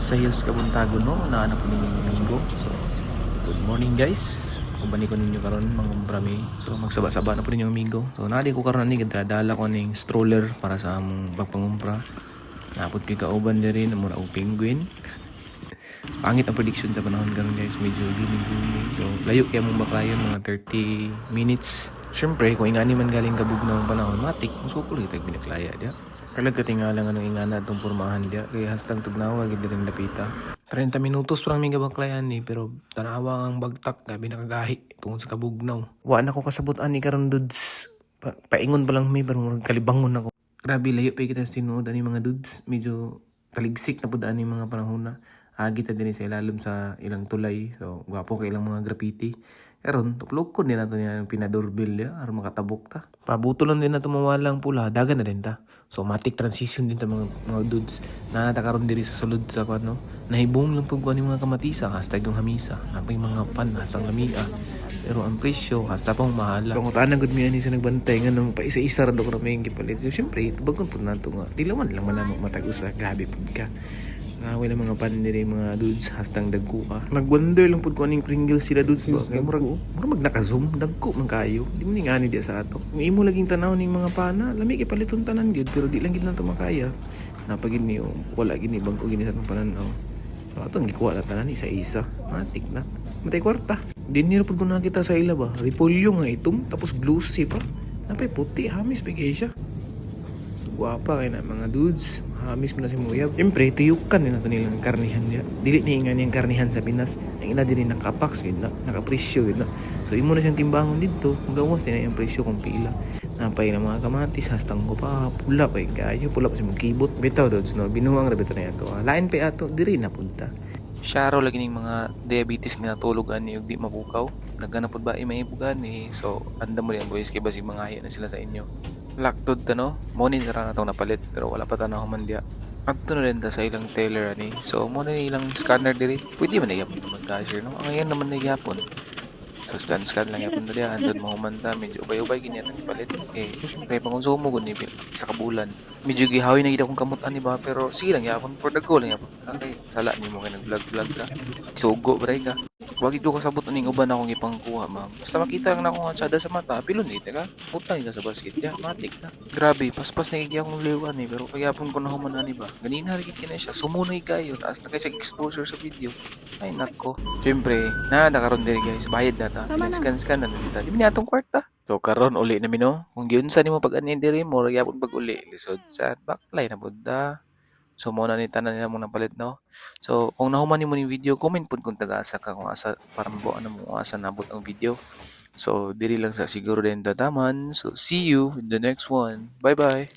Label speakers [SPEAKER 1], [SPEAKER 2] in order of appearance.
[SPEAKER 1] Sayos kabuntagon no naanap ko ninyo Domingo. So good morning guys, kubani ko ninyo karon mangumpra mi. So magsaba-saba na po ninyo Domingo. So naadi ko karon ni gadala ko ning stroller para sa among pagpangumpra. Napod kay kauban diri na mura og penguin. Pangit ang prediction sa panahon karon guys, medyo gloomy. So layo kay mong baklayon mga 30 minutes. Syempre kung ingani man galing kabugnaw ang panahon, matik musukol kita binaklaya dia. Kalag katingala nga nung ingana itong pormahan dia, kaya hastang tugnawa gid rin lapita. 30 minutos parang may gabaklayan ni, pero tanawa ang bagtak, gabi nakagahi, tungkol sa kabugnaw. Wa na ko kasabutan ni karon dudes, paingon pa lang may, parang kalibangon ako. Grabe, layo pa kita sinuod ani mga dudes, medyo taligsik na po daan ni mga panahon na. Agi ta din sa ilalom sa ilang tulay, so gwapo kay ilang mga graffiti. Karon tuklokon din nato niya pinadoorbell ya aron makatabok ta. Pabutolon din nato mawalang pula, dagan na din ta. So matic transition din ta mga dudes. Nanata karon diri sa sulod sa kuno. Nahibong lang pug ni mga kamatisa hasta yung hamisa, napay mga pan hasta lamia. Pero ang presyo hasta pang mahal. So ngutanan gud mi ani sa nagbantay nga nung paisa-isa ra do ko may gipalit. So syempre bagon pud nato nga. Dilawan lang man namo matag-usa, grabe pud ka. Naway na mga pandiri mga dudes hastang dagko ka. Nag-wonder lang pud ko aning Pringles sila dudes ba. Kay murag naka-zoom dagko man kayo. Di man ngani dia sa ato. Kung imo laging tanaw ning mga pana, lami kay paliton tanan gyud pero di lang gid nato makaya. Napagid ni wala gid ni bangko gid sa atong pananaw. So aton gikuha na tanan isa-isa. Matik na. Matay kwarta. Dinir pud ko nakita sa ila ba. Repolyo nga itom tapos glossy pa. Napay puti hamis bigay siya. Guwapa kay na mga dudes. Hamis mo na si Muyab. Siyempre, tuyukan din nato nilang karnihan niya. Dili na nga niyang karnihan sa Pinas. Ang ina din nakapax yun na. Nakapresyo yun na. So, imo na siyang timbangon dito. Kung gawas din na yung presyo kung pila. Napay na mga kamatis. Hastang ko pa. Pula pa yung kayo. Pula pa si mong kibot. Bitaw dudes no. Binuang na bitaw na yato. Lain pa yato. Diri na punta. Sharo lagi ning mga diabetes nga natulugan ni ug di mabukaw. Nagganapod ba may ibugan ni. So, andam mo yan boys kay basig mga haya na sila sa inyo. Laktod ta no, money na ra natong napalit pero wala pa tanaw man dia. Adto na rin ta sa ilang tailor ani. So mo na ilang scanner diri. Pwede man gyapon mag-cashier no. Ang ayan naman na gyapon. So scan lang gyapon diri andon mo man ta medyo ubay-ubay gini atong palit. Eh syempre pangonsumo gud ni sa kabulan. Medyo gihawi na gid akong kamot ani ba pero sige lang gyapon for the goal lang gyapon. Okay, sala nimo kay nag-vlog ka. Sugo bray ka. Wag ito kasabot ning uban akong ipangkuha, ma'am. Basta makita lang na akong tsada sa mata, pilon dito ka. Utang ka sa basket, ya, matik na. Grabe, paspas na kaya akong liwan eh, pero kayapon ko na human ani ba. Ganina rin kina siya, sumunay kayo, taas na kayo exposure sa video. Ay nako. Siyempre, nakaroon din guys, bayad na ta. Scan na dito. Di ba atong kwarta? So karon uli na mino. Kung giunsa nimo pag-ani diri mo, gyapon pag uli, lisod sa backline na budda. So mo na ni tanan nila mo napalit no. So kung nahuman nimo ni video, comment pud kung taga-asa ka kung asa para mabuo na mo asa nabot ang video. So diri lang sa siguro din dadaman. So see you in the next one. Bye bye.